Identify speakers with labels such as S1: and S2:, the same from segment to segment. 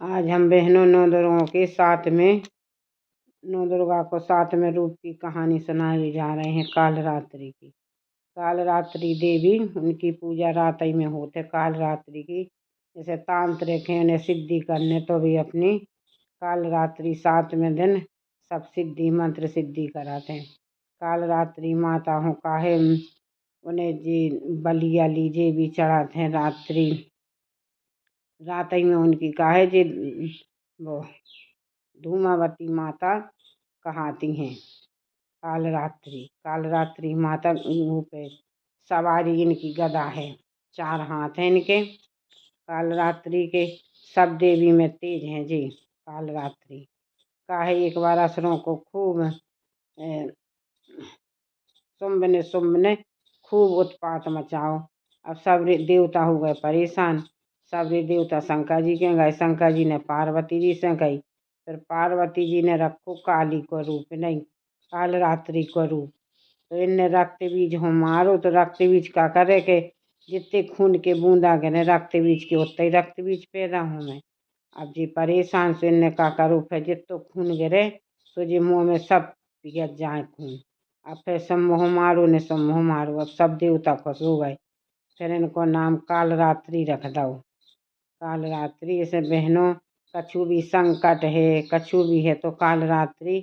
S1: आज हम बहनों नौ दुर्गों के साथ में नौ दुर्गा को साथ में रूप की कहानी सुनाने जा रहे हैं कालरात्रि की। कालरात्रि देवी उनकी पूजा रात ही में होते कालरात्रि की। जैसे तांत्रिक हैं उन्हें सिद्धि करने तो भी अपनी कालरात्रि 7वें दिन सब सिद्धि मंत्र सिद्धि कराते हैं। कालरात्रि माता हो काहे उन्हें जी बलिया लीजे भी चढ़ाते हैं रात्रि रात ही में उनकी काहे जी वो धूमावती माता कहाती हैं। कालरात्रि माता पे सवारी इनकी गदा है, 4 हाथ हैं इनके। कालरात्रि के सब देवी में तेज हैं जी। कालरात्रि काहे एक बार असुरों को खूब शुंभ ने खूब उत्पात मचाओ। अब सब देवता हो गए परेशान। सब देवता शंकर जी के गए, शंकर जी ने पार्वती जी से गई। फिर पार्वती जी ने रखो काली को रूप नहीं कालरात्रि को रूप। तो इनने रक्त बीज हो मारो तो रक्त बीज का करे के जितने खून के बूंदा गिरे रक्त बीज के उतने ही रक्त बीज पैदा हो में। अब जी परेशान से इनने का करो फिर जितो खून गिरे तो जी मुँह में सब पिघल जाए खून। अब फिर सम्मोह मारो ने सम्मोह मारो। अब सब देवता खुश हो गए। फिर इनको नाम कालरात्रि रख दो। कालरात्रि ऐसे बहनों कछु भी संकट है कछु भी है तो कालरात्रि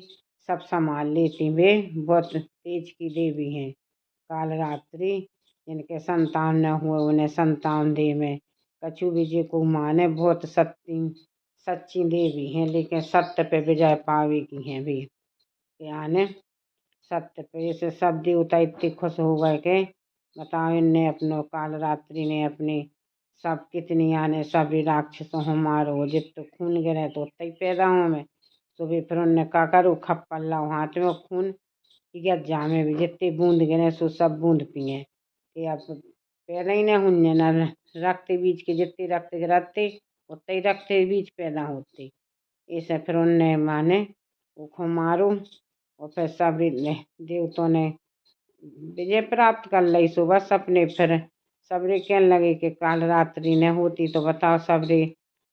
S1: सब संभाल लेती। वे बहुत तेज की देवी हैं कालरात्रि। जिनके संतान न हुए उन्हें संतान दे में कछु भी जी को माने बहुत सच्ची देवी हैं। लेकिन सत्य पे विजय पावे की हैं भी यानी सत्य पे से सब देवता इतने खुश हो गए के बताओ। इनने अपनो कालरात्रि ने अपनी सब कितनी आने सभी राक्षसों हो मारो जित खून गिरे तो उतना ही पैदा हो में। तो भी फिर उनने का करो खप्पल लाओ हाथ में खून पिघल जामे भी जितने बूंद गिरे सो सब बूंद पिए कि अब पैदा ही न हुन्ने न रक्त बीज के जितने रक्त गिरते उतने ही रक्त बीज पैदा होते। इसे फिर उनने माने उसको मारो और फिर सब देवतों ने विजय प्राप्त कर ली। सुबह सपने फिर सबरे कहने लगे कि कालरात्रि न होती तो बताओ सबरे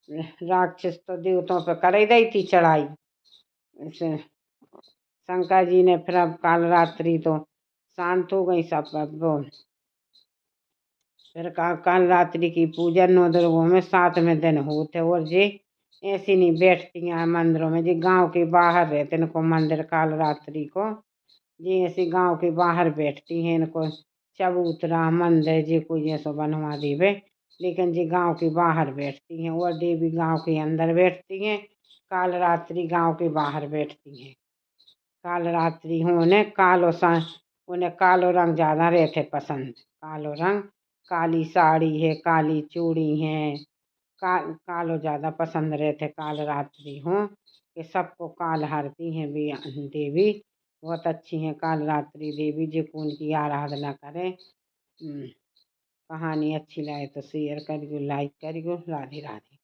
S1: राक्षस तो देवताओं पर कर ही दी थी चढ़ाई। शंकर जी ने फिर अब कालरात्रि तो शांत हो गई सब। अब फिर कालरात्रि की पूजा 9 दुर्गों में 7वें दिन होते और जी ऐसी नहीं बैठती हैं मंदिरों में। जी गांव के बाहर रहते इनको मंदिर कालरात्रि को जी ऐसे गांव के बाहर बैठती हैं। इनको चबूतरा मंदिर जी कोई जैसो बनवा देवे लेकिन जी गांव के बाहर बैठती हैं। और देवी गांव के अंदर बैठती हैं कालरात्रि गांव के बाहर बैठती हैं। कालरात्रि होने उन्हें कालो रंग ज़्यादा रहते पसंद। कालो रंग काली साड़ी है काली चूड़ी है कालो ज़्यादा पसंद रहते कालरात्रि हों कि सबको काल हारती हैं भी देवी बहुत अच्छी हैं कालरात्रि देवी जो उनकी आराधना करें। कहानी अच्छी लगे तो शेयर करियो लाइक करियो। राधे राधे।